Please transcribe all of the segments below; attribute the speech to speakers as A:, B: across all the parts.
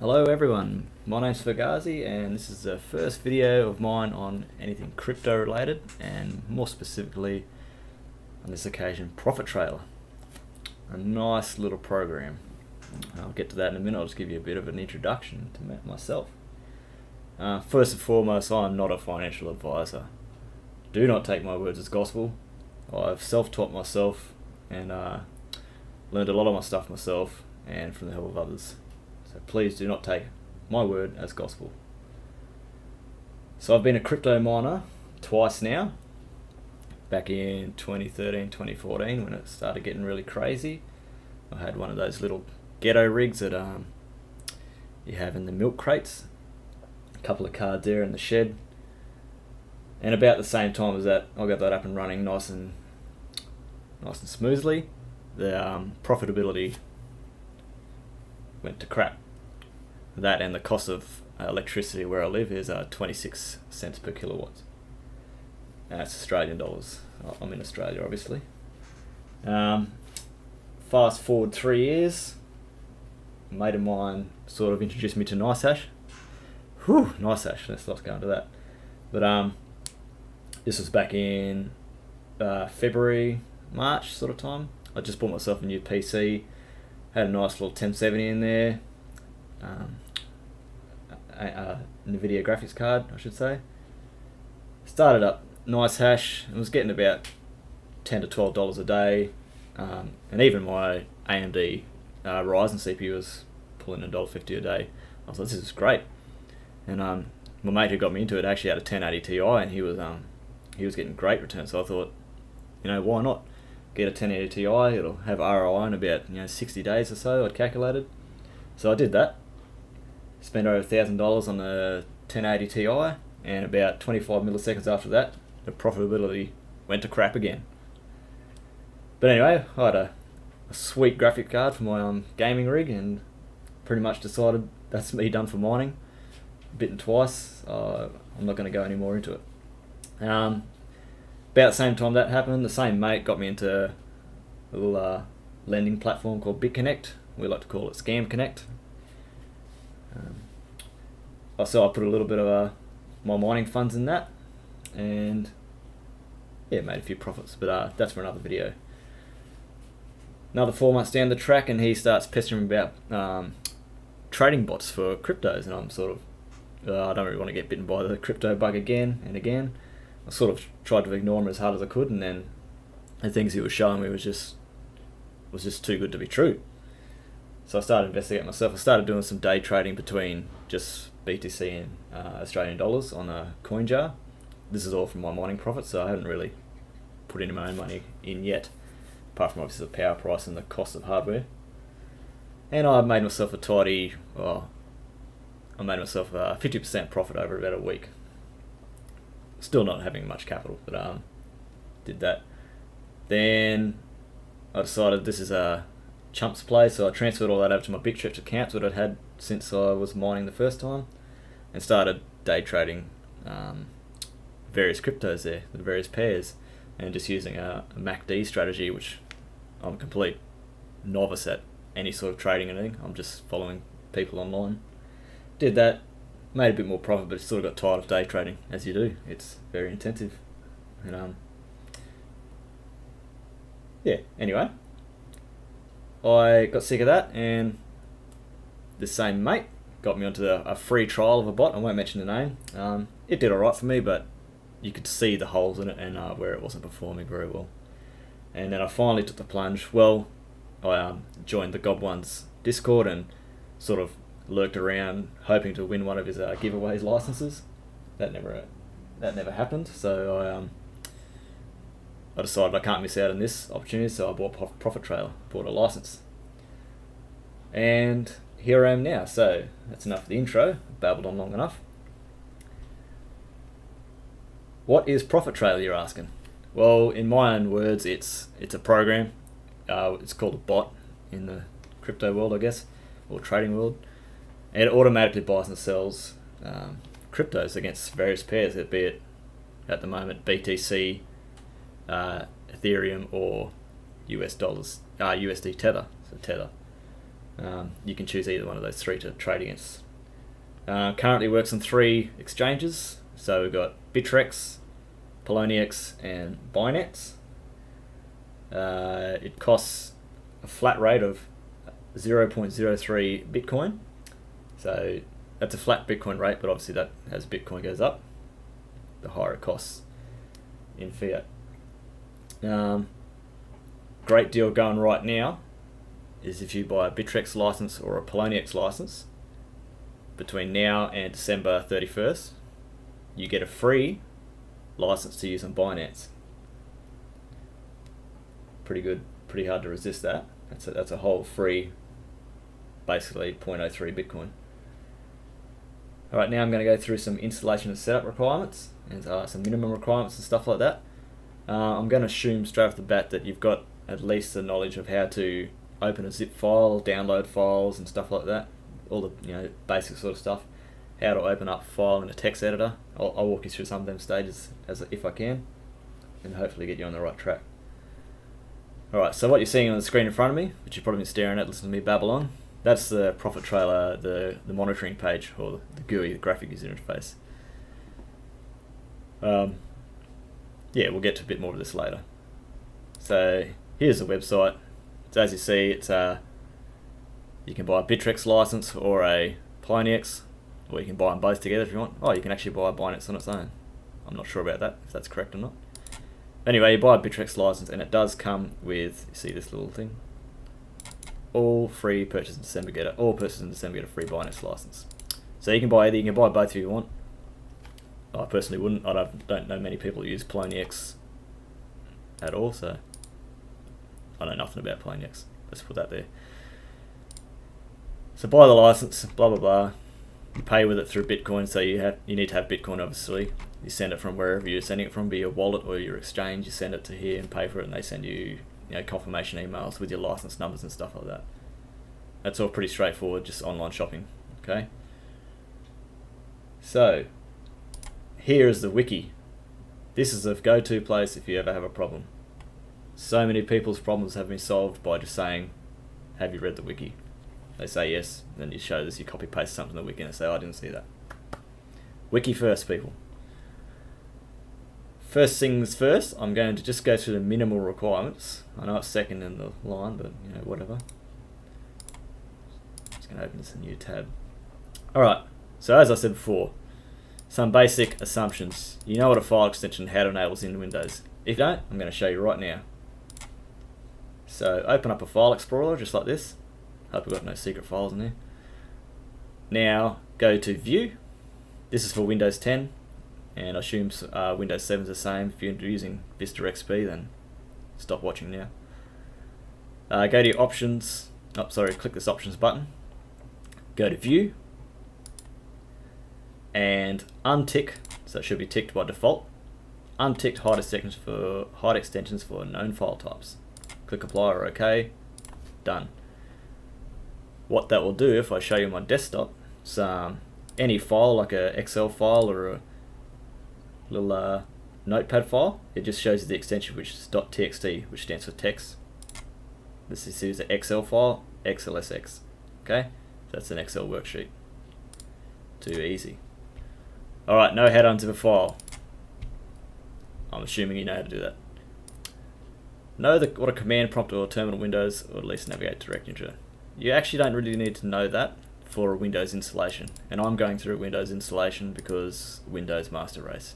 A: Hello everyone, my name's Fugazi and this is the first video of mine on anything crypto related, and more specifically on this occasion Profit Trailer. A nice little program. I'll get to that in a minute. I'll just give you a bit of an introduction to myself. First and foremost, I'm not a financial advisor. Do not take my words as gospel. I've self-taught myself and learned a lot of my stuff myself and from the help of others. So please do not take my word as gospel. So I've been a crypto miner twice now. Back in 2013, 2014 when it started getting really crazy. I had one of those little ghetto rigs that you have in the milk crates. A couple of cards there in the shed. And about the same time as that, I got that up and running nice and smoothly. The profitability went to crap. That and the cost of electricity where I live is 26 cents per kilowatt. That's Australian dollars. I'm in Australia, obviously. Fast forward 3 years, a mate of mine sort of introduced me to NiceHash. Whew, NiceHash, let's not go into that. But this was back in February, March sort of time. I just bought myself a new PC. Had a nice little 1070 in there, NVIDIA graphics card, I should say. Started up NiceHash. It was getting about $10 to $12 a day, and even my AMD Ryzen CPU was pulling $1.50 a day. I was like, this is great. And my mate who got me into it actually had a 1080 Ti, and he was getting great returns. So I thought, you know, why not? Get a 1080 Ti, it'll have ROI in about 60 days or so, I'd calculated. So I did that. Spent over $1,000 on the 1080 Ti, and about 25 milliseconds after that, the profitability went to crap again. But anyway, I had a sweet graphic card for my gaming rig, and pretty much decided that's me done for mining. Bitten twice, I'm not going to go any more into it. About the same time that happened, the same mate got me into a little lending platform called BitConnect. We like to call it Scam Connect. So I put a little bit of my mining funds in that, and yeah, made a few profits, but that's for another video. Another 4 months down the track, and he starts pestering me about trading bots for cryptos, and I'm sort of, I don't really want to get bitten by the crypto bug again and again. I sort of tried to ignore him as hard as I could, and then the things he was showing me was just too good to be true. So I started investigating myself. I started doing some day trading between just BTC and Australian dollars on a coin jar. This is all from my mining profits, so I haven't really put any of my own money in yet, apart from obviously the power price and the cost of hardware. And I made myself a tidy, I made myself a 50% profit over about a week. Still not having much capital, but did that. Then I decided this is a chumps play, so I transferred all that over to my BitConnect accounts that I'd had since I was mining the first time, and started day trading various cryptos there, the various pairs, and just using a MACD strategy, which I'm a complete novice at any sort of trading or anything. I'm just following people online. Did that. Made a bit more profit, but sort of got tired of day trading, as you do. It's very intensive. And yeah, anyway, I got sick of that, and this same mate got me onto a free trial of a bot. I won't mention the name. It did alright for me, but you could see the holes in it and where it wasn't performing very well. And then I finally took the plunge. Well, I joined the Gob1's Discord and sort of lurked around hoping to win one of his giveaways licenses. That never happened, so I decided I can't miss out on this opportunity, so I bought Profit Trailer, bought a license, and here I am now. So that's enough of the intro. I've babbled on long enough. What is Profit Trailer, you're asking? Well, in my own words, it's a program. It's called a bot in the crypto world, I guess, or trading world. And it automatically buys and sells cryptos against various pairs, be it at the moment BTC, Ethereum, or US dollars, USD Tether. So Tether. You can choose either one of those three to trade against. Currently works on 3 exchanges. So we've got Bittrex, Poloniex, and Binance. It costs a flat rate of 0.03 Bitcoin. So that's a flat Bitcoin rate, but obviously that as Bitcoin goes up, the higher it costs in fiat. Great deal going right now is if you buy a Bittrex license or a Poloniex license between now and December 31st, you get a free license to use on Binance. Pretty good, pretty hard to resist that. That's a whole free, basically 0.03 Bitcoin. Alright, now I'm going to go through some installation and setup requirements and some minimum requirements and stuff like that. I'm going to assume straight off the bat that you've got at least the knowledge of how to open a zip file, download files and stuff like that. All the basic sort of stuff. How to open up a file in a text editor. I'll walk you through some of them stages if I can, and hopefully get you on the right track. Alright, so what you're seeing on the screen in front of me, which you've probably been staring at, listening to me babble on, that's the profit trailer, the monitoring page, or the GUI, the graphic user interface. Yeah, we'll get to a bit more of this later. So here's the website. So as you see, it's you can buy a Bittrex license or a Poloniex, or you can buy them both together if you want. Oh, you can actually buy a Binance on its own. I'm not sure about that, if that's correct or not. Anyway, you buy a Bittrex license and it does come with, you see this little thing? All free purchase in December get all purchases in December get a free Binance license. So you can buy either, you can buy both if you want. I personally wouldn't. I don't know many people who use Poloniex at all, so I know nothing about Poloniex. Let's put that there. So buy the license, blah blah blah. You pay with it through Bitcoin, so you need to have Bitcoin obviously. You send it from wherever you're sending it from, be your wallet or your exchange. You send it to here and pay for it, and they send you, confirmation emails with your license numbers and stuff like that. That's all pretty straightforward, just online shopping. Okay. So here is the wiki. This is the go-to place if you ever have a problem. So many people's problems have been solved by just saying, "Have you read the wiki?" They say yes, then you show this, you copy paste something in the wiki and say, "I didn't see that." Wiki first, people. First things first, I'm going to just go through the minimal requirements. I know it's second in the line, but whatever. Just going to open this a new tab. Alright, so as I said before, some basic assumptions. You know what a file extension, how it enables in Windows. If you don't, I'm going to show you right now. So open up a file explorer just like this. Hope we've got no secret files in there. Now go to View. This is for Windows 10, and I assume Windows 7 is the same. If you're using Vista XP, then stop watching now. Go to your options. Oh, sorry, click this options button. Go to View and untick. So it should be ticked by default. Unticked hide extensions for known file types. Click Apply or OK. Done. What that will do, if I show you my desktop, is any file like a Excel file or a little notepad file, it just shows you the extension, which is .txt, which stands for text. This is an Excel file, XLSX. Okay, that's an Excel worksheet. Too easy. Alright, know how to unzip a file. I'm assuming you know how to do that. Know what a command prompt or terminal windows, or at least navigate directly into it. You actually don't really need to know that for a Windows installation, and I'm going through a Windows installation because Windows Master Race.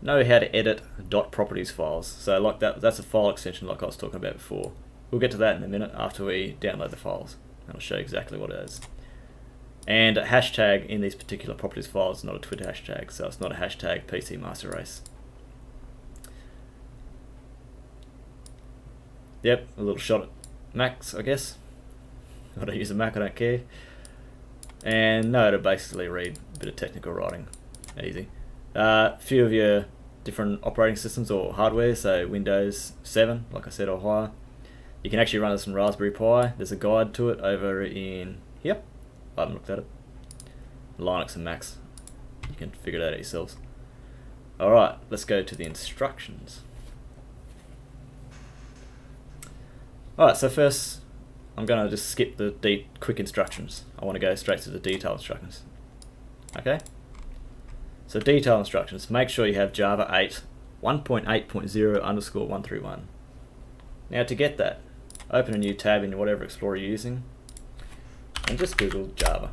A: Know how to edit .properties files. So like that's a file extension like I was talking about before. We'll get to that in a minute after we download the files, and I'll show you exactly what it is. And a hashtag in these particular properties files is not a Twitter hashtag, so it's not a hashtag PC Master Race. Yep, a little shot at Macs, I guess. I don't use a Mac, I don't care. And know how to basically read a bit of technical writing. Easy. A few of your different operating systems or hardware, so Windows 7, like I said, or higher. You can actually run this on Raspberry Pi. There's a guide to it over in here. I haven't looked at it. Linux and Macs. You can figure it out yourselves. Alright, let's go to the instructions. Alright, so first, I'm going to just skip the quick instructions. I want to go straight to the detailed instructions. Okay? So detailed instructions. Make sure you have Java 8 1.8.0_131. Now to get that, open a new tab in whatever Explorer you're using and just Google Java.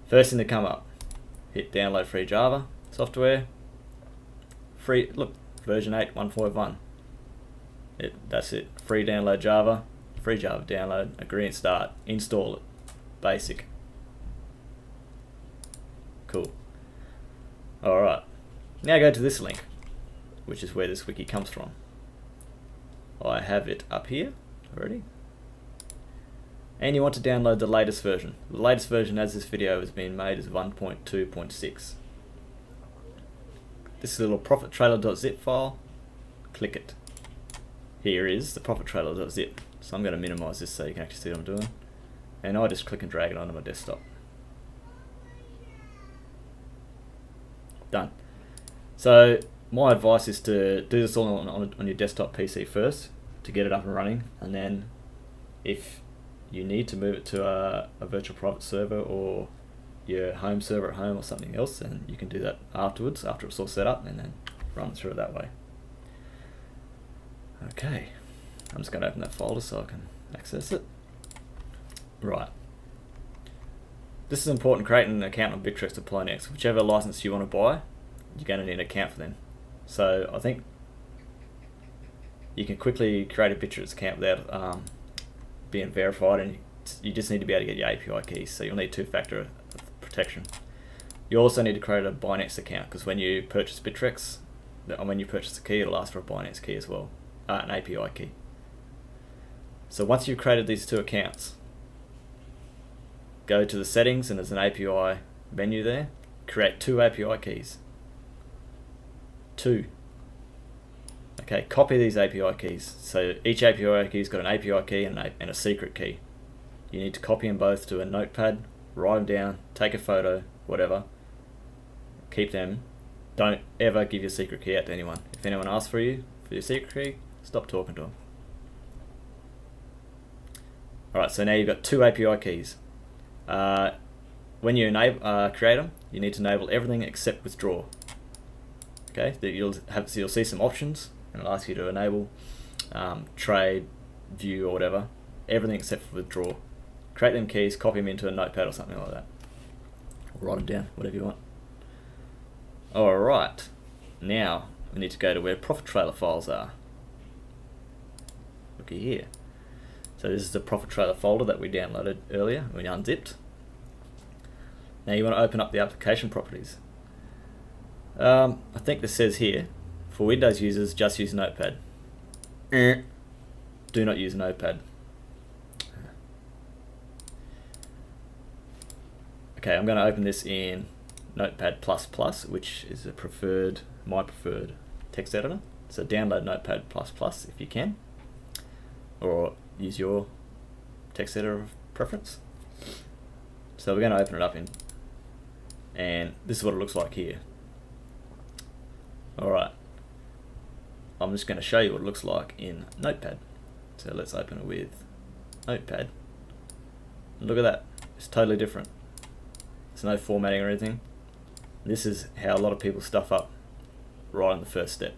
A: First thing to come up, hit download free Java software. Free, look, version 8.1.1. That's it. Free download Java. Free Java download. Agree and start. Install it. Basic. Cool. Alright. Now go to this link, which is where this wiki comes from. I have it up here already. And you want to download the latest version. The latest version as this video has been made is 1.2.6. This little profittrailer.zip file, click it. Here is the profittrailer.zip. So I'm going to minimize this so you can actually see what I'm doing. And I just click and drag it onto my desktop. Done. So my advice is to do this all on your desktop PC first to get it up and running, and then if you need to move it to a virtual private server or your home server at home or something else, then you can do that afterwards, after it's all set up, and then run through it that way. Okay, I'm just going to open that folder so I can access it. Right. This is important. Create an account on Bittrex or Poloniex. Whichever license you want to buy, you're going to need an account for them. So I think you can quickly create a Bittrex account without being verified, and you just need to be able to get your API keys. So you'll need two-factor protection. You also need to create a Binance account, because when you purchase Bittrex, when you purchase a key, it'll ask for a Binance key as well, an API key. So once you've created these two accounts, go to the settings and there's an API menu there. Create two API keys. Two. Okay, copy these API keys. So each API key's got an API key and a secret key. You need to copy them both to a notepad, write them down, take a photo, whatever. Keep them. Don't ever give your secret key out to anyone. If anyone asks for your secret key, stop talking to them. Alright, so now you've got two API keys. When you create them, you need to enable everything except withdraw. Okay, you'll see some options, and it'll ask you to enable trade, view, or whatever. Everything except for withdraw. Create them keys, copy them into a notepad or something like that. Or write them down, whatever you want. Alright, now we need to go to where profit trailer files are. Looky here. So this is the profit trailer folder that we downloaded earlier, we unzipped. Now you want to open up the application properties. I think this says here, for Windows users, just use Notepad. Do not use Notepad. Okay, I'm going to open this in Notepad++, which is my preferred text editor. So download Notepad++ if you can, or use your text editor of preference. So we're going to open it up in, and this is what it looks like here. Alright, I'm just going to show you what it looks like in Notepad. So let's open it with Notepad. And look at that, it's totally different. There's no formatting or anything. This is how a lot of people stuff up right on the first step.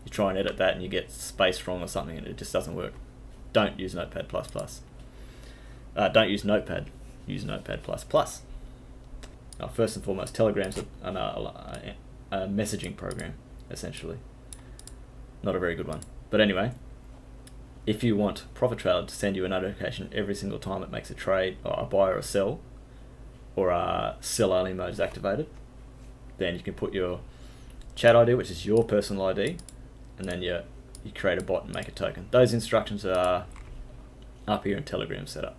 A: You try and edit that and you get space wrong or something and it just doesn't work. Don't use Notepad++. Don't use Notepad, use Notepad++. First and foremost, Telegram's a messaging program, essentially. Not a very good one. But anyway, if you want Profit Trailer to send you a notification every single time it makes a trade, or a buy or a sell, or a sell only mode is activated, then you can put your chat ID, which is your personal ID, and then you create a bot and make a token. Those instructions are up here in Telegram setup.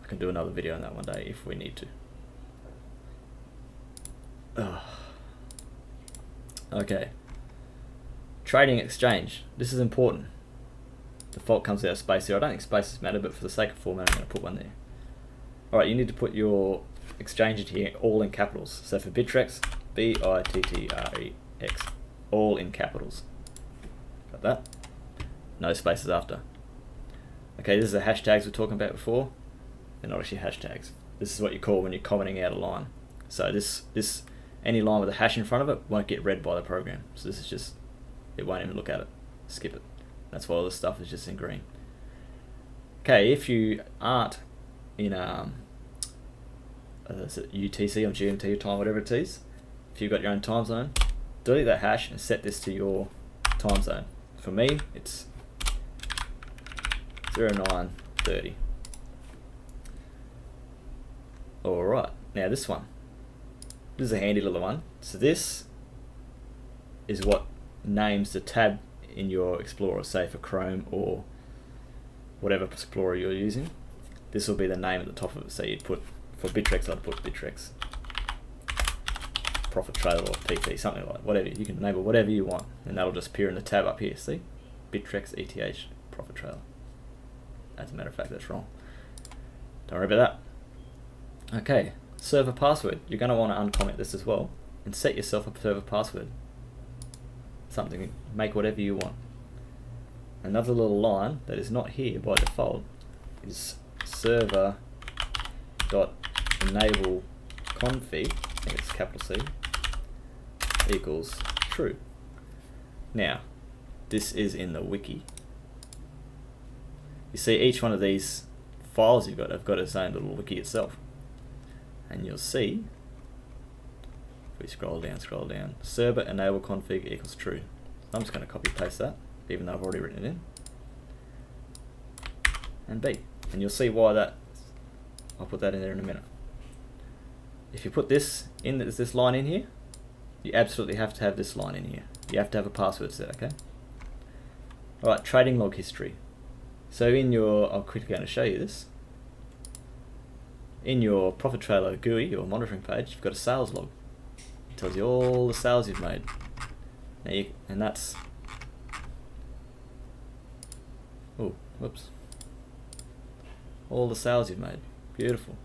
A: I can do another video on that one day if we need to. Okay. Trading exchange. This is important. Default comes out of space here. I don't think spaces matter, but for the sake of format, I'm going to put one there. Alright, you need to put your exchange here all in capitals. So for Bittrex, Bittrex, all in capitals. Got that? no spaces after. Okay, this is the hashtags we were talking about before. They're not actually hashtags. This is what you call when you're commenting out a line. So this any line with a hash in front of it won't get read by the program. So this is just, it won't even look at it. Skip it. That's why all this stuff is just in green. Okay, if you aren't in UTC or GMT time, whatever it is, if you've got your own time zone, delete that hash and set this to your time zone. For me, it's 0930. Alright, now this one. This is a handy little one. So this is what names the tab in your Explorer, say for Chrome or whatever Explorer you're using. This will be the name at the top of it. So you'd put, for Bittrex, I'd put Bittrex Profit Trailer or PP, something like that. Whatever, you can enable whatever you want, and that'll just appear in the tab up here. See? Bittrex ETH Profit Trailer. As a matter of fact, that's wrong. Don't worry about that. Okay, server password. You're going to want to uncomment this as well and set yourself a server password. Something, make whatever you want. Another little line that is not here by default is server.enableConfig, I think it's capital C, equals true. Now, this is in the wiki. You see each one of these files you've got have got its own little wiki itself. And you'll see, if we scroll down, server enable config equals true. I'm just going to copy paste that, even though I've already written it in. And B. And you'll see why that, I'll put that in there in a minute. If you put this in, this line in here, you absolutely have to have this line in here. You have to have a password set, okay? Alright, trading log history. So in your, I'm quickly going to show you this. In your profit trailer GUI or monitoring page, you've got a sales log. It tells you all the sales you've made. Now and that's, oh, whoops. All the sales you've made. Beautiful.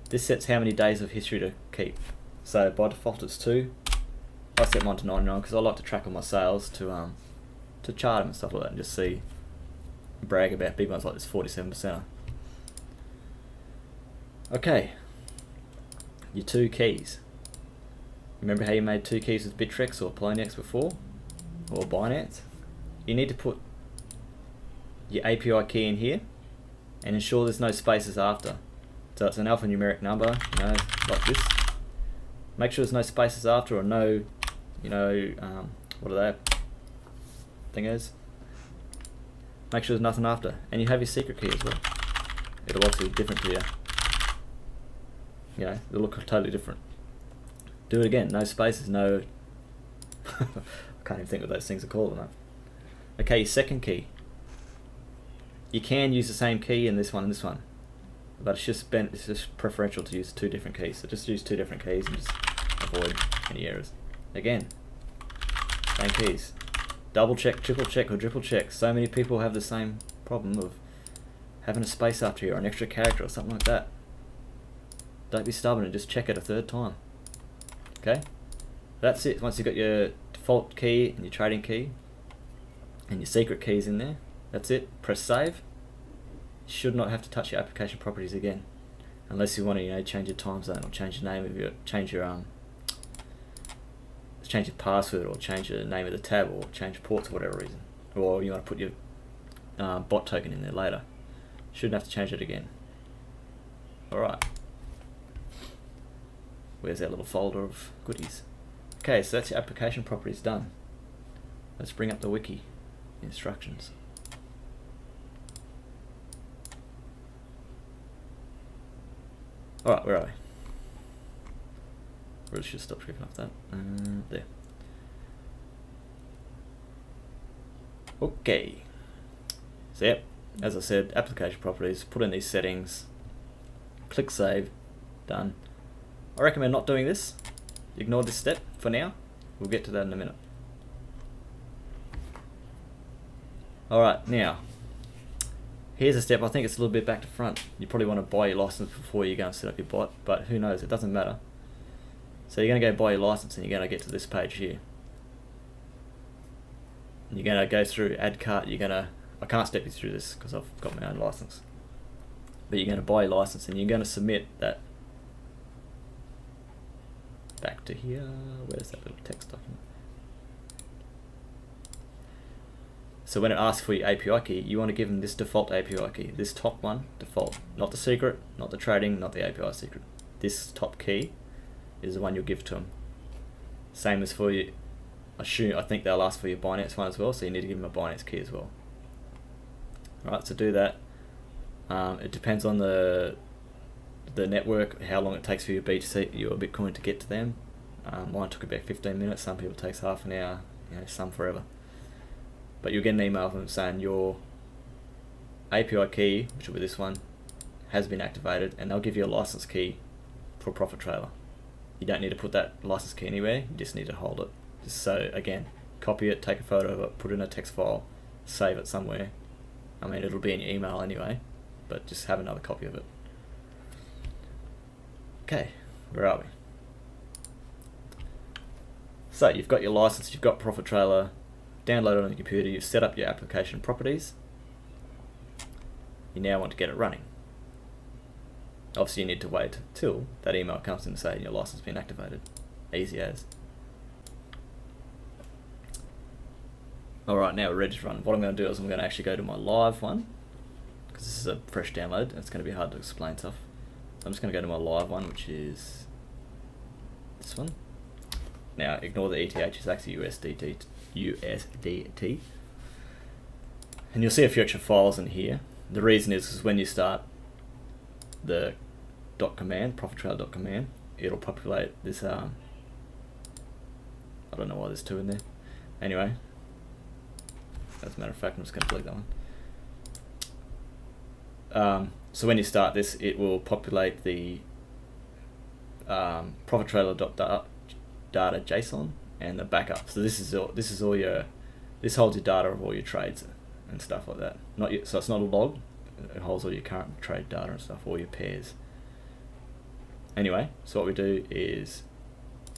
A: This sets how many days of history to keep. So by default it's 2. I set mine to 99 because I like to track all my sales to chart them and stuff like that and just see, brag about big ones like this 47%. Okay, your 2 keys. Remember how you made 2 keys with Bittrex or Poloniex before, or Binance? You need to put your API key in here and ensure there's no spaces after. So it's an alphanumeric number, you know, like this. Make sure there's no spaces after, or no, you know, what are they? Thingos. Make sure there's nothing after, and you have your secret key as well. It'll also be different to you. You know, it'll look totally different. Do it again. No spaces. No. I can't even think what those things are called. Enough. Okay, your second key. You can use the same key in this one and this one, but it's just preferential to use 2 different keys. So just use 2 different keys and just avoid any errors. Again, same keys. Double check, triple check, or triple check. So many people have the same problem of having a space after here or an extra character or something like that. Don't be stubborn and just check it a 3rd time. Okay? That's it. Once you've got your default key and your trading key and your secret keys in there, that's it. Press save. You should not have to touch your application properties again, unless you want to, you know, change your time zone or change the name of your, change your password or change the name of the tab or change ports for whatever reason, or you want to put your bot token in there later. Shouldn't have to change it again. Alright. Where's our little folder of goodies? Okay, so that's your application properties done. Let's bring up the wiki instructions. Alright, where are we? Really should stop clicking off that. There. Okay. So yep, as I said, application properties, put in these settings, click save, done. I recommend not doing this. Ignore this step for now. We'll get to that in a minute. Alright, now, here's a step. I think it's a little bit back to front. You probably want to buy your license before you go and set up your bot, but who knows, it doesn't matter. So you're going to go buy your license and you're going to get to this page here. You're gonna go through add cart. I can't step you through this because I've got my own license. But you're gonna buy a license and you're gonna submit that back to here. Where's that little text document? So when it asks for your API key, you want to give them this default API key. This top one, default. Not the secret, not the trading, not the API secret. This top key is the one you'll give to them. Same as for you. I think they'll ask for your Binance one as well, so you need to give them a Binance key as well. Alright, so do that. It depends on the network, how long it takes for your Bitcoin to get to them. Mine took about 15 minutes. Some people it takes half an hour. Some forever. But you'll get an email from them saying your API key, which will be this one, has been activated, and they'll give you a license key for Profit Trailer. You don't need to put that license key anywhere. You just need to hold it. So again, copy it, take a photo of it, put it in a text file, save it somewhere. I mean, it'll be in your email anyway, but just have another copy of it. Okay, where are we? So you've got your license, you've got Profit Trailer, download it on your computer, you've set up your application properties. You now want to get it running. Obviously you need to wait till that email comes in saying your license has been activated. Easy as. Alright, now we're ready to run. What I'm going to do is I'm going to actually go to my live one, because this is a fresh download and it's going to be hard to explain stuff. I'm just going to go to my live one, which is this one. Now ignore the ETH, it's actually USDT. And you'll see a few extra files in here. The reason is when you start the .command, profittrailer.command, it'll populate this, I don't know why there's two in there. Anyway, as a matter of fact, I'm just going to delete that one. So when you start this, it will populate the profittrailer.data JSON and the backup. So this is all your, this holds your data of all your trades and stuff like that. So it's not a log. It holds all your current trade data and stuff, all your pairs. Anyway, so what we do is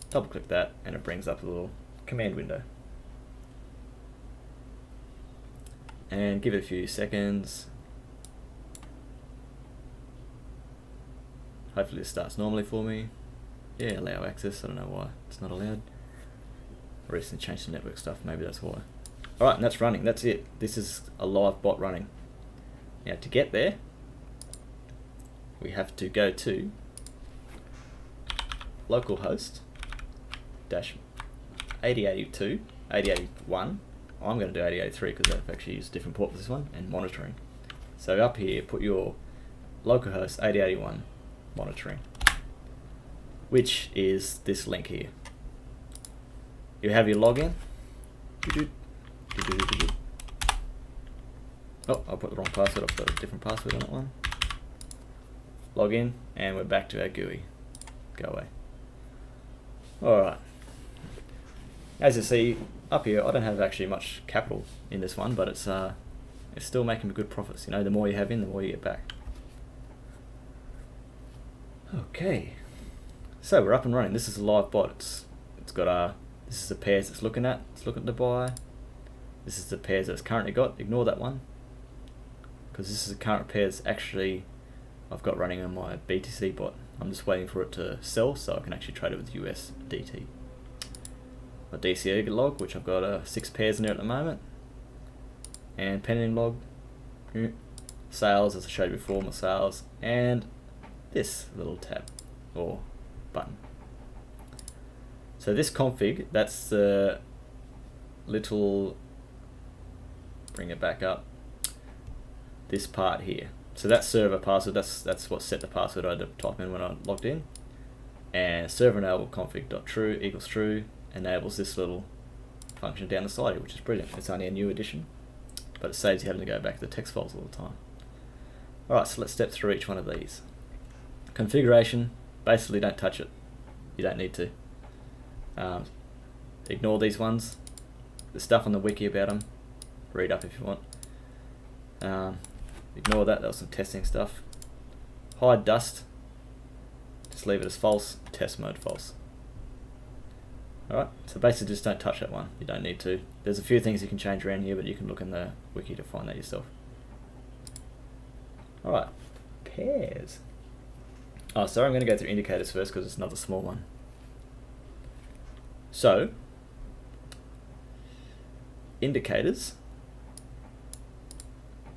A: double click that and it brings up a little command window. And give it a few seconds. Hopefully this starts normally for me. Yeah, allow access, I don't know why it's not allowed. I recently changed the network stuff, maybe that's why. Alright, and that's running, that's it. This is a live bot running. Now to get there, we have to go to localhost -8082, 8081. I'm going to do 8083 because I've actually used a different port for this one, and monitoring. So up here, put your localhost 8081 monitoring, which is this link here. You have your login. Oh, I put the wrong password. I've got a different password on that one. Login, and we're back to our GUI. Go away. Alright. As you see up here, I don't have actually much capital in this one, but it's still making me good profits. The more you have in, the more you get back. Okay. So we're up and running. This is a live bot. It's got this is the pairs it's looking at. It's looking to buy. This is the pairs that it's currently got. Ignore that one, because this is the current pairs actually I've got running on my BTC bot. I'm just waiting for it to sell so I can actually trade it with USDT. My DCA log, which I've got 6 pairs in there at the moment, and pending log, sales as I showed before, my sales, and this little tab or button. So this config, that's the little, bring it back up, this part here. So that's server password, that's what set the password I had to type in when I logged in. And server enable config.true equals true enables this little function down the side here, which is brilliant. It's only a new addition, but it saves you having to go back to the text files all the time. Alright, so let's step through each one of these. Configuration, basically don't touch it. You don't need to. Ignore these ones. There's stuff on the wiki about them. Read up if you want. Ignore that, was some testing stuff. Hide dust. Just leave it as false. Test mode false. Alright, so basically just don't touch that one. You don't need to. There's a few things you can change around here, but you can look in the wiki to find that yourself. Alright, pairs. Oh, sorry, I'm going to go through indicators first because it's another small one. So, indicators,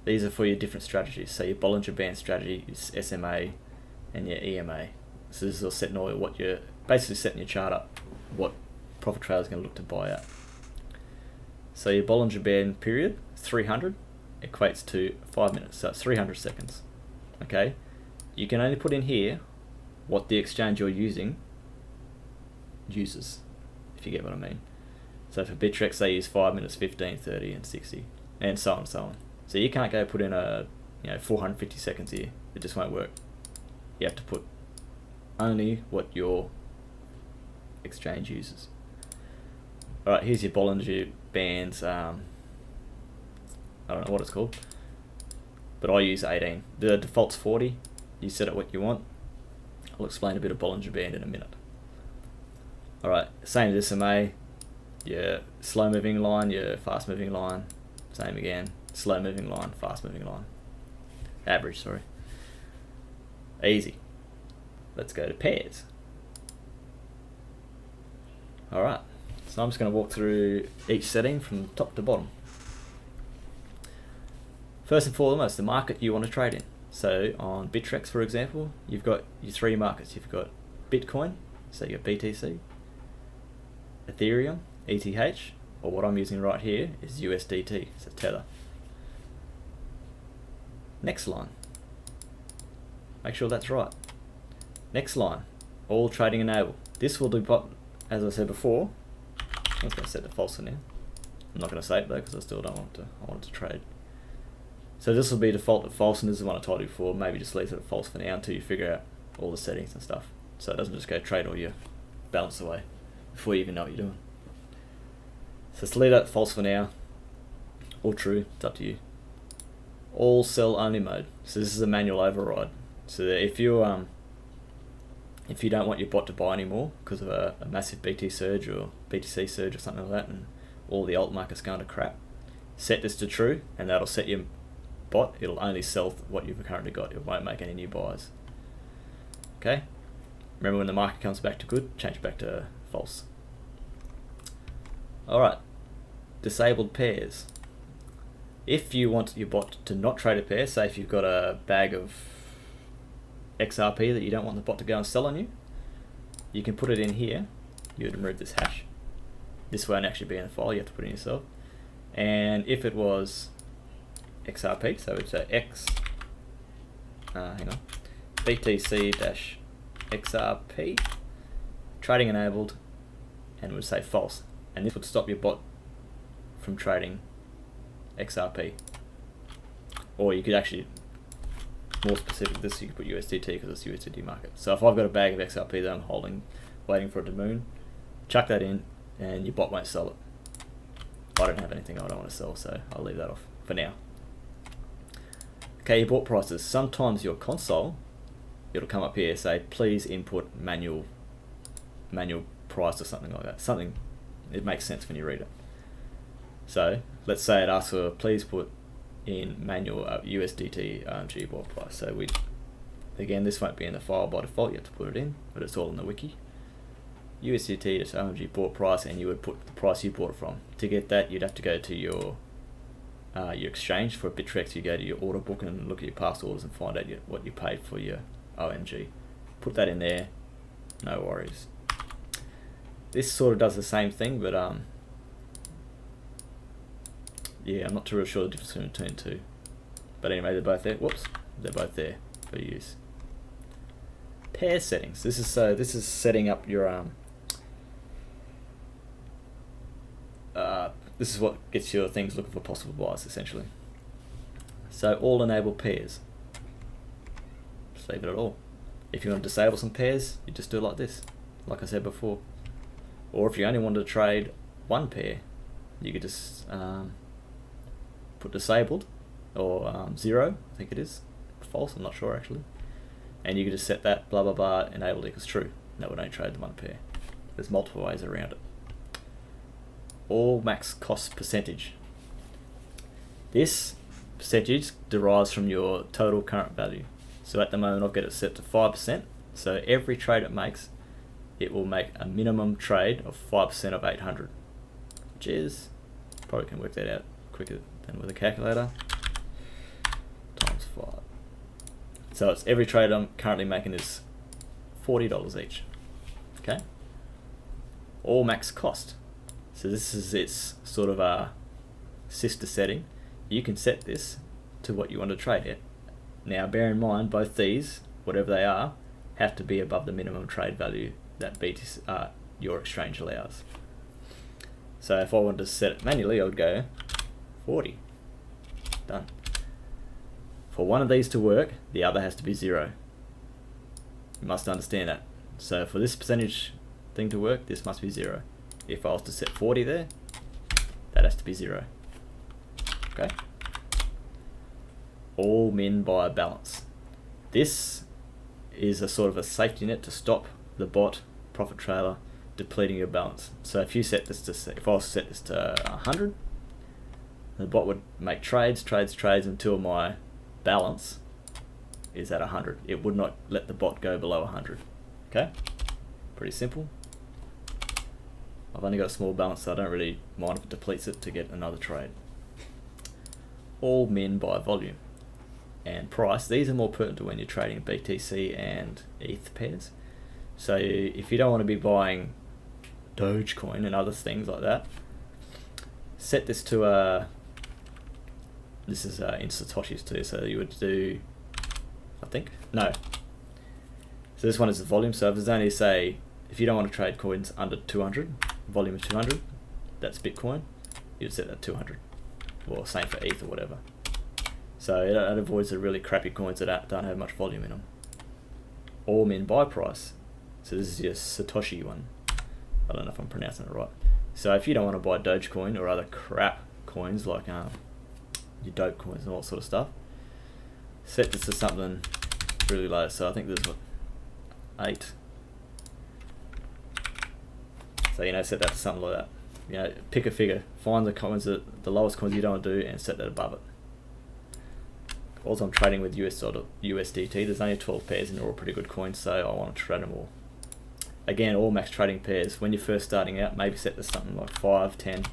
A: these are for your different strategies. So your Bollinger Band strategy is SMA and your EMA. So this is all setting all what you're basically setting your chart up, what profit trader is going to look to buy out. So your Bollinger Band period, 300, equates to 5 minutes, so it's 300 seconds. Okay, you can only put in here what the exchange you're using uses, if you get what I mean. So for Bittrex they use 5 minutes, 15, 30 and 60 and so on and so on. So you can't go put in a 450 seconds here, it just won't work. You have to put only what your exchange uses. Alright, here's your Bollinger Bands, I don't know what it's called, but I use 18. The default's 40, you set it what you want. I'll explain a bit of Bollinger Band in a minute. Alright, same as SMA, your slow moving line, your fast moving line, same again, slow moving line, fast moving line. Average, sorry. Easy. Let's go to pairs. Alright, so I'm just going to walk through each setting from top to bottom. First and foremost, the market you want to trade in. So on Bittrex, for example, you've got your three markets. You've got Bitcoin, so you've got BTC, Ethereum, ETH, or what I'm using right here is USDT, so Tether. Next line. Make sure that's right. Next line, all trading enabled. This will do, as I said before, I'm just going to set the false for now. I'm not going to save it though because I still don't want to. I want it to trade. So this will be default at false, and this is one I told you before. Maybe just leave it at false for now until you figure out all the settings and stuff. So it doesn't just go trade all your balance away before you even know what you're doing. So let's leave that at false for now. All true, it's up to you. All sell only mode. So this is a manual override. So that if you don't want your bot to buy anymore because of a massive BT surge or BTC surge or something like that, and all the alt markets going to crap, set this to true, and that'll set your bot. It'll only sell what you've currently got. It won't make any new buys. Okay. Remember, when the market comes back to good, change back to false. All right. Disabled pairs. If you want your bot to not trade a pair, say if you've got a bag of XRP that you don't want the bot to go and sell on you, you can put it in here. You would remove this hash. This won't actually be in the file, you have to put it in yourself. And if it was XRP, so it's a BTC-XRP, trading enabled, and it would say false. And this would stop your bot from trading XRP. Or you could actually, more specific, this you could put USDT because it's USDT market. So if I've got a bag of XRP that I'm holding, waiting for it to moon, chuck that in and your bot won't sell it. I don't have anything I don't want to sell, so I'll leave that off for now. Okay, your bought prices. Sometimes your console, it'll come up here, say please input manual price or something like that. Something, it makes sense when you read it. So let's say it asks for please put in manual USDT RMG bought price. So again, this won't be in the file by default, you have to put it in, but it's all in the wiki. USDT to RMG bought price, and you would put the price you bought it from. To get that, you'd have to go to your exchange. For Bittrex, you go to your order book and look at your past orders and find out what you paid for your OMG. Put that in there, no worries. This sort of does the same thing, but yeah, I'm not too real sure the difference between the two. But anyway, they're both there. Whoops, they're both there for use. Pair settings. This is setting up your this is what gets your things looking for possible buys, essentially. So all enable pairs. Just leave it at all. If you want to disable some pairs, you just do it like this, like I said before. Or if you only wanted to trade one pair, you could just put disabled or 0, I think it is, false, I'm not sure actually. And you could just set that blah blah blah enabled equals true. That would only trade the one pair. There's multiple ways around it. all max cost percentage. This percentage derives from your total current value. So at the moment I've got it set to 5%. So every trade it makes, it will make a minimum trade of 5% of 800, which is, probably can work that out quicker than with a calculator, times 5. So it's every trade I'm currently making is $40 each. Okay. All max cost. So this is its sort of a sister setting. You can set this to what you want to trade at. Now bear in mind both these, whatever they are, have to be above the minimum trade value that BTC, your exchange allows. So if I wanted to set it manually, I would go 40. Done. For one of these to work, the other has to be 0. You must understand that. So for this percentage thing to work, this must be 0. If I was to set 40 there, that has to be 0. Okay. All min by balance. This is a sort of a safety net to stop the bot profit trailer depleting your balance. So if you set this to, if I was to set this to 100, the bot would make trades until my balance is at 100. It would not let the bot go below 100. Okay, pretty simple. I've only got a small balance, so I don't really mind if it depletes it to get another trade. All min by volume and price. These are more pertinent to when you're trading BTC and ETH pairs. So if you don't want to be buying Dogecoin and other things like that, set this to this is in Satoshis too, so you would do, I think, no. So this one is the volume, so if it's only, say, if you don't want to trade coins under 200, volume of 200, that's Bitcoin, you'd set that 200. Well, same for ETH or whatever. So it avoids the really crappy coins that don't have much volume in them. All min buy price. So this is your Satoshi one. I don't know if I'm pronouncing it right. So if you don't want to buy Dogecoin or other crap coins like your dope coins and all that sort of stuff, set this to something really low. So I think there's what, 8. So set that to something like that. Pick a figure, find the coins that the lowest coins you don't want to do, and set that above it. Also, I'm trading with USDT. There's only 12 pairs and they're all pretty good coins, so I want to trade them all. Again, all max trading pairs. When you're first starting out, maybe set to something like 5, 10,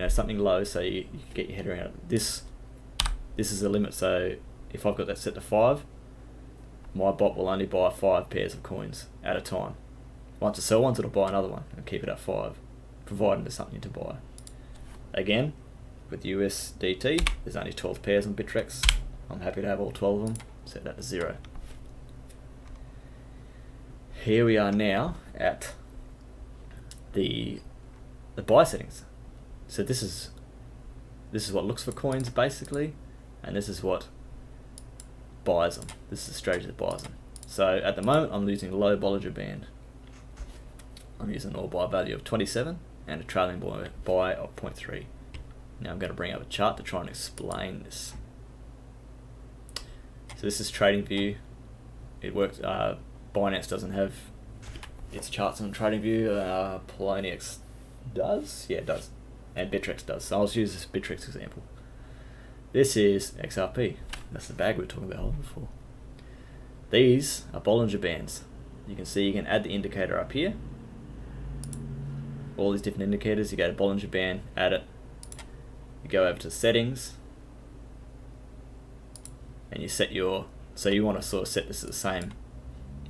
A: something low, so you can get your head around it. This is the limit. So if I've got that set to 5, my bot will only buy 5 pairs of coins at a time. Once I sell one, it'll buy another one and keep it at 5, providing there's something to buy. Again, with USDT, there's only 12 pairs on Bittrex. I'm happy to have all 12 of them. Set that to 0. Here we are now at the buy settings. So this is what looks for coins basically, and this is what buys them. This is the strategy that buys them. So at the moment I'm using low Bollinger Band. I'm using an all buy value of 27 and a trailing buy of 0.3. Now I'm going to bring up a chart to try and explain this. So this is TradingView. It works. Binance doesn't have its charts on TradingView. Poloniex does. Yeah, it does. And Bittrex does. So I'll just use this Bittrex example. This is XRP. That's the bag we were talking about before. These are Bollinger Bands. You can see you can add the indicator up here. All these different indicators. You go to Bollinger Band, add it. You go over to settings. And you set your, so you want to sort of set this at the same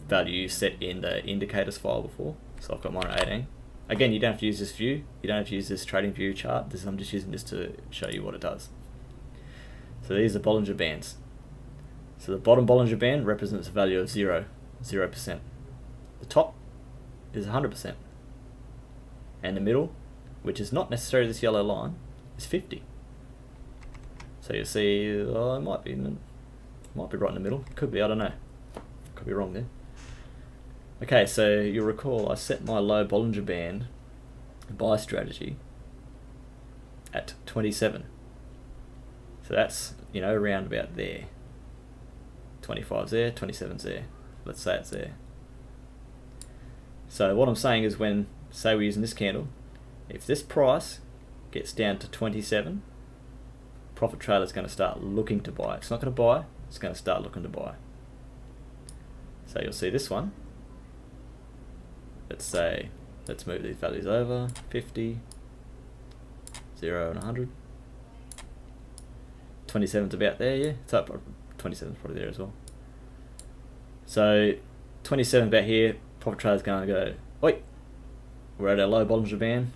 A: value you set in the indicators file before. So I've got mine at 18. Again, you don't have to use this view. You don't have to use this TradingView chart. I'm just using this to show you what it does. So these are Bollinger Bands. So the bottom Bollinger Band represents a value of 0%. The top is 100%. And the middle, which is not necessarily this yellow line, is 50. So you see, it might be right in the middle. Could be, I don't know. Could be wrong there. Okay, so you'll recall I set my low Bollinger Band buy strategy at 27. So that's, around about there. 25's there, 27's there. Let's say it's there. So what I'm saying is when, say we're using this candle, if this price gets down to 27, profit trailer is going to start looking to buy. It's not going to buy, it's going to start looking to buy. So you'll see this one. Let's say, let's move these values over, 50, 0 and 100. 27's about there, yeah? It's up, 27's probably there as well. So 27 about here, profit trailer's going to go, oi, we're at our low Bollinger Band,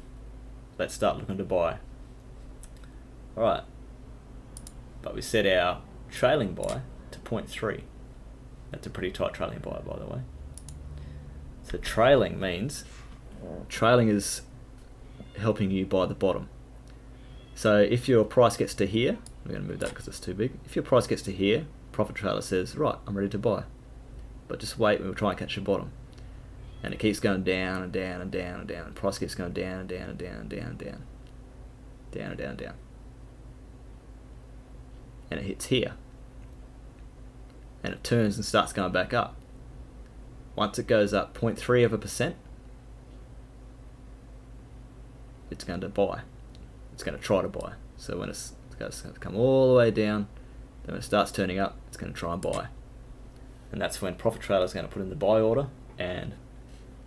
A: let's start looking to buy. Alright, but we set our trailing buy to 0.3. That's a pretty tight trailing buy, by the way. So trailing means, trailing is helping you buy the bottom. So if your price gets to here, we're going to move that because it's too big. If your price gets to here, profit trailer says, right, I'm ready to buy. But just wait, we'll try and catch the bottom. And it keeps going down and down and down and down. And price keeps going down and down and down and down and down. Down and down and down. And it hits here. And it turns and starts going back up. Once it goes up 0.3%, it's going to buy. It's going to try to buy. So when it's going to come all the way down, then when it starts turning up, it's going to try and buy. And that's when profit trailer is going to put in the buy order, and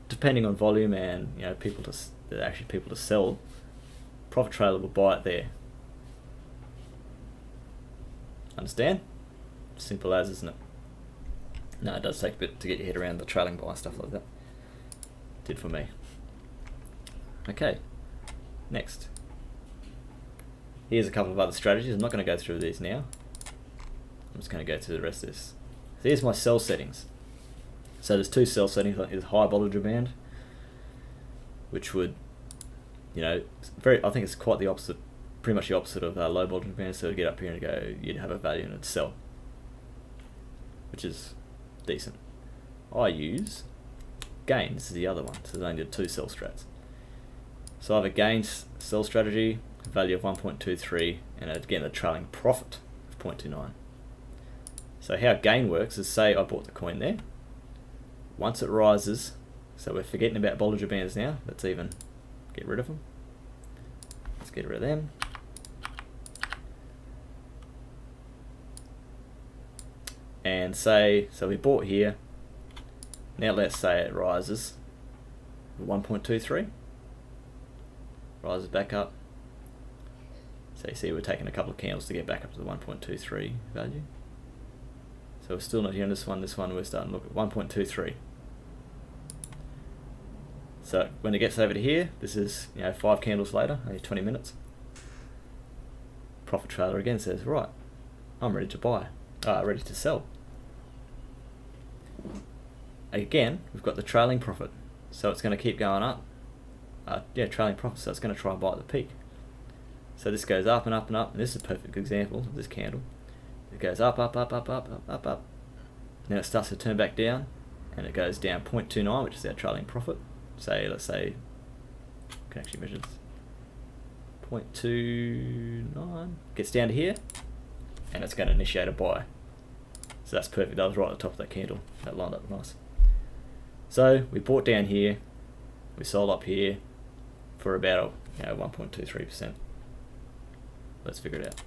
A: depending on volume and people to sell, profit trailer will buy it there. Understand? Simple as, isn't it? No, it does take a bit to get your head around the trailing buy and stuff like that. Did for me. Okay, next. Here's a couple of other strategies. I'm not going to go through these now. I'm just going to go through the rest of this. So here's my sell settings. So there's two sell settings. There's high Bollinger Band, which would, I think it's quite the opposite, pretty much the opposite of low Bollinger Band. So it'd get up here and go, you'd have a value and it'd sell, which is decent. I use gain. This is the other one. So there's only two sell strats. So I have a gain sell strategy, value of 1.23, and again the trailing profit of 0.29. So how gain works is, say I bought the coin there. Once it rises, so we're forgetting about Bollinger Bands now. Let's even get rid of them. Let's get rid of them. And say, so we bought here. Now let's say it rises 1.23. Rises back up. So you see we're taking a couple of candles to get back up to the 1.23 value. So we're still not here on this one. This one we're starting to look at 1.23. So when it gets over to here, this is 5 candles later, only 20 minutes. Profit trailer again says, right, I'm ready to buy, ready to sell. Again, we've got the trailing profit, so it's going to keep going up. Trailing profit, so it's going to try and buy at the peak. So this goes up and up and up, and this is a perfect example of this candle. It goes up, up, up, up, up, up, up, up. Then it starts to turn back down, and it goes down 0.29, which is our trailing profit. Let's say, I can actually measure this. 0.29 gets down to here, and it's going to initiate a buy. So that's perfect. That was right at the top of that candle. That lined up nice. So we bought down here, we sold up here for about 1.23%. Let's figure it out.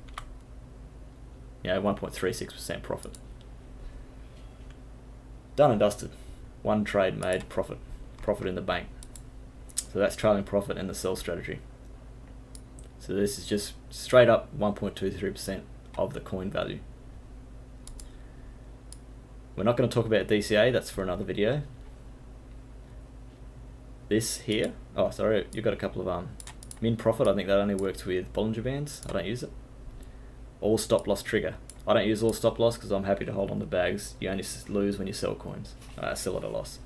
A: 1.36% profit. Done and dusted. One trade made, profit. Profit in the bank. So that's trailing profit and the sell strategy. So this is just straight up 1.23% of the coin value. We're not going to talk about DCA, that's for another video. This here, oh sorry, you've got a couple of min profit. I think that only works with Bollinger Bands. I don't use it. All stop loss trigger. I don't use all stop loss because I'm happy to hold on to bags. You only lose when you sell coins. Sell at a loss.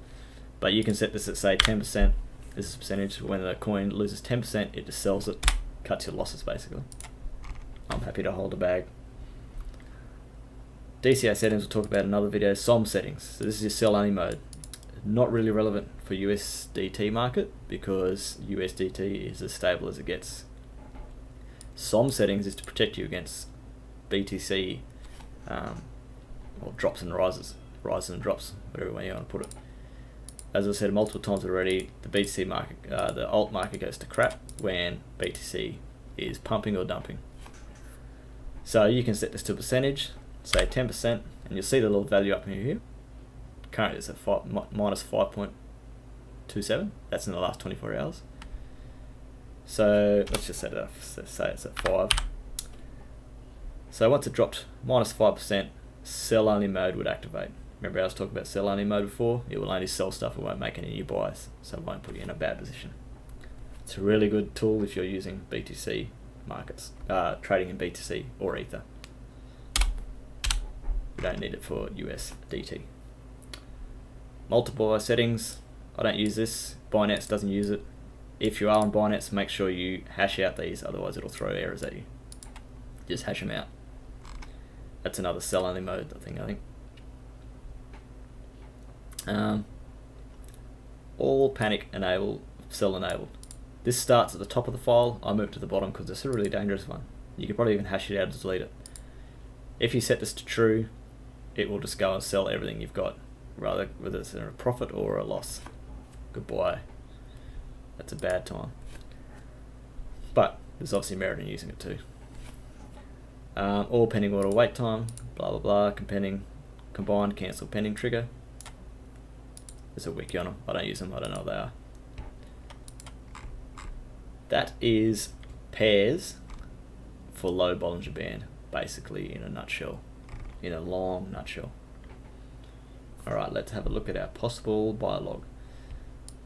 A: But you can set this at say 10%. This is a percentage. When the coin loses 10%, it just sells it, cuts your losses basically. I'm happy to hold a bag. DCA settings we'll talk about in another video. SOM settings. So this is your sell only mode. Not really relevant for USDT market because USDT is as stable as it gets. SOM settings is to protect you against BTC or drops and rises and drops, whatever way you want to put it. as I said multiple times already, the BTC market, the alt market goes to crap when BTC is pumping or dumping. So you can set this to a percentage, say 10%, and you'll see the little value up here. Currently it's at minus 5.27. That's in the last 24 hours. So let's just set it up. Let's say it's at 5. So once it dropped minus 5%, sell only mode would activate. Remember I was talking about sell only mode before? It will only sell stuff, it won't make any new buys, so it won't put you in a bad position. It's a really good tool if you're using BTC markets, trading in BTC or Ether. You don't need it for USDT. Multiple settings, I don't use this, Binance doesn't use it. If you are on Binance, make sure you hash out these, otherwise it'll throw errors at you. Just hash them out. That's another sell only mode thing, I think. All panic enabled, sell enabled. This starts at the top of the file. I move to the bottom because it's a really dangerous one. You could probably even hash it out and delete it. If you set this to true, it will just go and sell everything you've got, rather whether it's in a profit or a loss. Goodbye. That's a bad time. But there's obviously merit in using it too. All pending order wait time, blah blah blah, combined cancel pending trigger. There's a wiki on them. I don't use them, I don't know what they are. That is pairs for low Bollinger Band, basically in a nutshell, in a long nutshell. Alright, let's have a look at our possible buy log.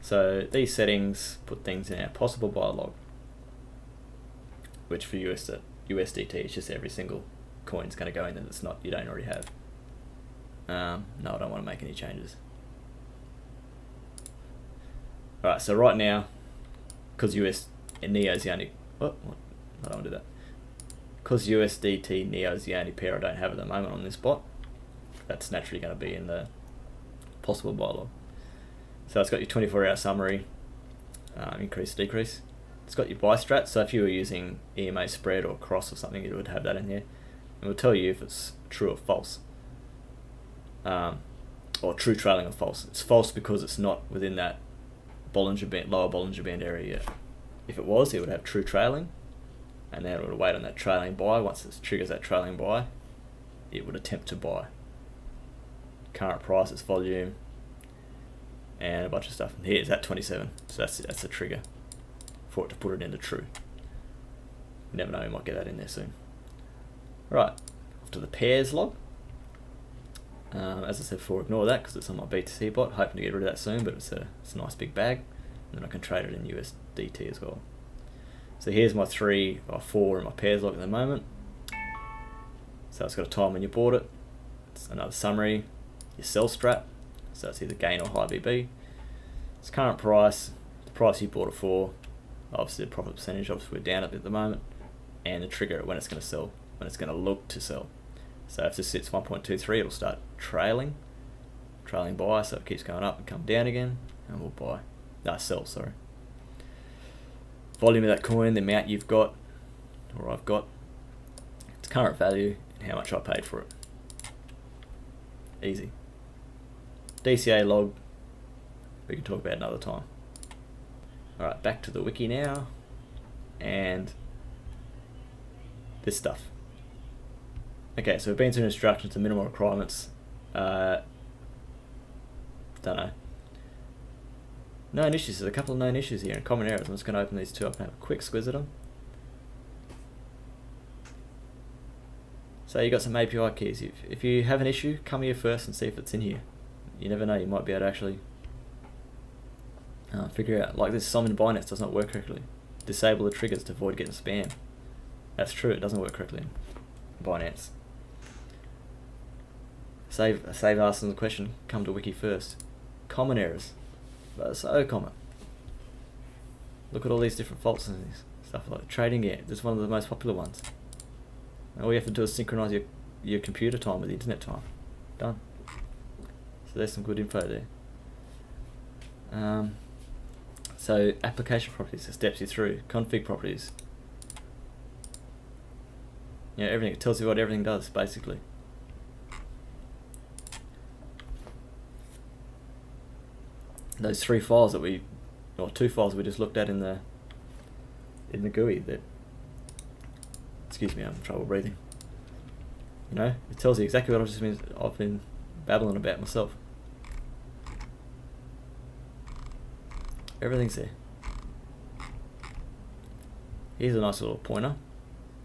A: So these settings put things in our possible buy log, which for USDT is just every single coin's going to go in there that's not, you don't already have. No, I don't want to make any changes. Alright, so right now, because Neo's the only, I don't want to do that. Because USDT Neo's the only pair I don't have at the moment on this bot, that's naturally going to be in the possible buy log. So it's got your 24-hour summary, increase, decrease. It's got your buy strat, so if you were using EMA spread or cross or something, it would have that in here. It will tell you if it's true or false. Or true trailing or false. It's false because it's not within that Bollinger Band, lower Bollinger Band area yet. If it was, it would have true trailing, and then it would wait on that trailing buy. Once it triggers that trailing buy, it would attempt to buy. Current price, its volume, and a bunch of stuff. And here's at 27, so that's a trigger for it to put it into true. You never know, you might get that in there soon. Right, off to the pairs log. As I said before, ignore that because it's on my BTC bot. Hoping to get rid of that soon, but it's a nice big bag. And then I can trade it in USDT as well. So here's my 3 or 4 in my pairs log at the moment. So it's got a time when you bought it. It's another summary. Your sell strat. So it's either gain or high VB. It's current price, the price you bought it for. Obviously the profit percentage, obviously we're down at the moment. And the trigger when it's going to sell, when it's going to look to sell. So if this sits 1.23, it'll start trailing buy, so it keeps going up and come down again, and we'll buy. No, sell, sorry. Volume of that coin, the amount you've got, or I've got, its current value, and how much I paid for it. Easy. DCA log, we can talk about another time. Alright, back to the wiki now, and this stuff. Okay, so we've been through instructions and minimal requirements. Don't know. Known issues, there's a couple of known issues here and common errors. I'm just going to open these two up and have a quick squiz at them. So you got some API keys. If you have an issue, come here first and see if it's in here. You never know, you might be able to actually figure out, like this summon Binance does not work correctly. Disable the triggers to avoid getting spam. That's true, it doesn't work correctly in Binance. Save asking the question, come to wiki first. Common errors. But so common. Look at all these different faults and these stuff like trading gear. This is one of the most popular ones. And all you have to do is synchronize your computer time with the internet time. Done. So there's some good info there. So application properties, it steps you through. Config properties. Yeah, everything. It tells you what everything does, basically. those 3 files that or 2 files we just looked at in the GUI that, excuse me, I'm having trouble breathing. You know, it tells you exactly what I've been babbling about myself. Everything's there. Here's a nice little pointer.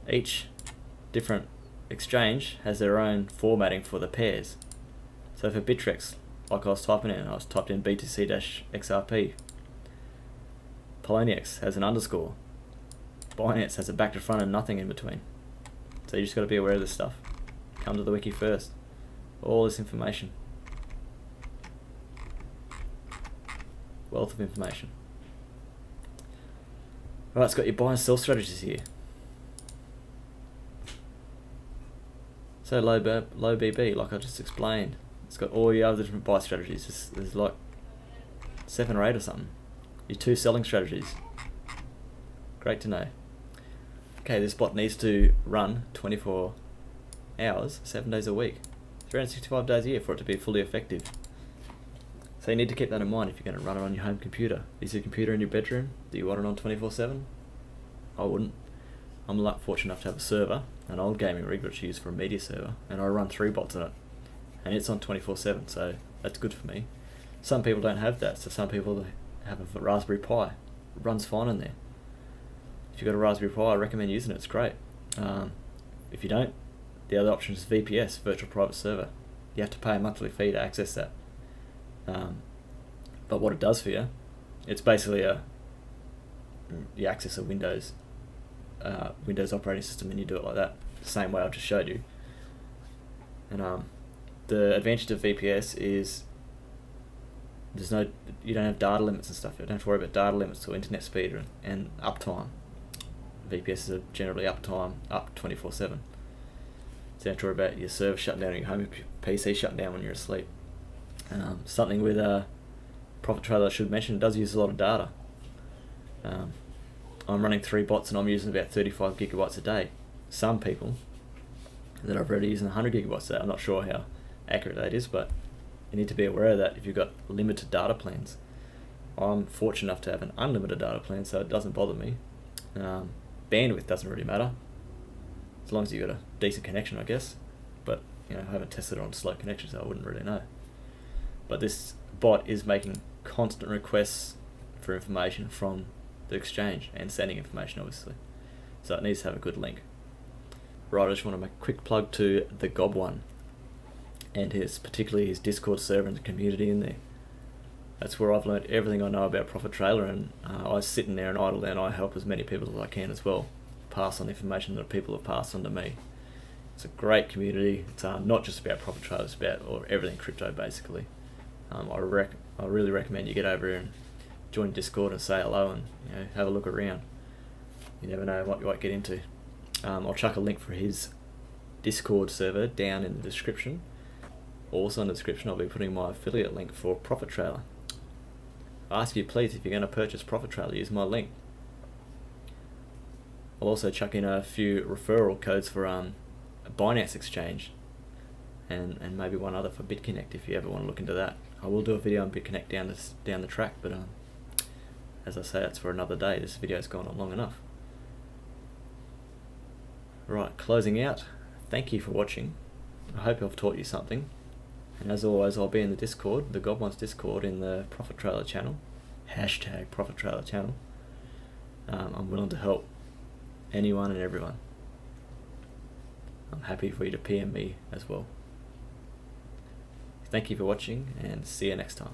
A: Each different exchange has their own formatting for the pairs. So for Bittrex, like I was typing in, I typed in BTC-XRP. Poloniex has an underscore. Binance has a back to front and nothing in between. So you just got to be aware of this stuff. Come to the wiki first. All this information. Wealth of information. Right, it's got your buy and sell strategies here. So low BB, like I just explained. It's got all your other different buy strategies. There's like 7 or 8 or something. Your 2 selling strategies. Great to know. Okay, this bot needs to run 24 hours, 7 days a week, 365 days a year for it to be fully effective. So you need to keep that in mind if you're going to run it on your home computer. Is your computer in your bedroom? Do you want it on 24/7? I wouldn't. I'm fortunate enough to have a server, an old gaming rig which I use for a media server, and I run 3 bots on it, and it's on 24/7, so that's good for me. Some people don't have that, so some people have a Raspberry Pi. It runs fine in there. If you've got a Raspberry Pi, I recommend using it, it's great. If you don't, the other option is VPS, Virtual Private Server. You have to pay a monthly fee to access that. But what it does for you, it's basically you access a Windows operating system and you do it like that, the same way I've just showed you. And the advantage of VPS is you don't have data limits and stuff. You don't have to worry about data limits or internet speed and uptime. VPS is generally uptime up 24/7. So you don't have to worry about your server shutting down or your home PC shutting down when you're asleep. Something with Profit Trailer I should mention, it does use a lot of data. I'm running 3 bots and I'm using about 35 gigabytes a day. Some people that I've read are using 100 gigabytes a day. I'm not sure how accurate that is, but you need to be aware of that if you've got limited data plans. I'm fortunate enough to have an unlimited data plan, so it doesn't bother me. Bandwidth doesn't really matter, as long as you've got a decent connection, I guess. But I haven't tested it on slow connections, so I wouldn't really know. But this bot is making constant requests for information from the exchange and sending information, obviously. So it needs to have a good link. Right, I just want to make a quick plug to the Gob1 and particularly his Discord server and the community in there. That's where I've learned everything I know about Profit Trailer, and I sit in there and idle down. I help as many people as I can as well, pass on information that people have passed on to me. It's a great community. It's not just about Profit Trailer, it's about everything crypto basically. I really recommend you get over here and join Discord and say hello and have a look around. You never know what you might get into. I'll chuck a link for his Discord server down in the description. Also in the description I'll be putting my affiliate link for Profit Trailer. I ask you please, if you're going to purchase Profit Trailer, use my link. I'll also chuck in a few referral codes for a Binance exchange and maybe one other for BitConnect if you ever want to look into that. I will do a video on BitConnect down the track, but as I say, that's for another day. This video's gone on long enough. Right, closing out. Thank you for watching. I hope I've taught you something. And as always, I'll be in the Discord, the Gob1's Discord, in the Profit Trailer channel. # Profit Trailer channel. I'm willing to help anyone and everyone. I'm happy for you to PM me as well. Thank you for watching, and see you next time.